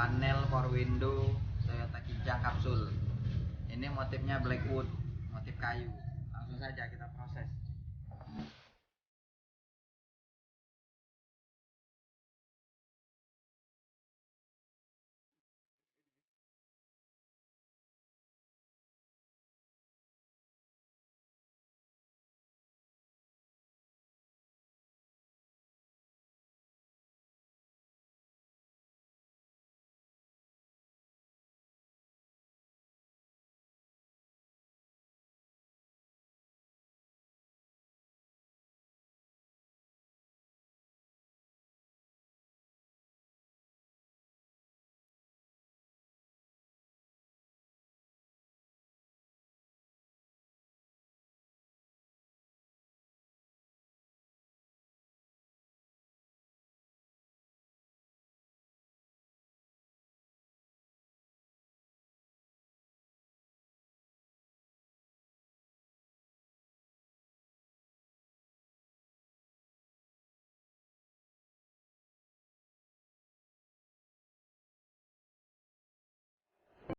panel power window Toyota Kijang kapsul. Ini motifnya blackwood, motif kayu. Langsung saja kita proses.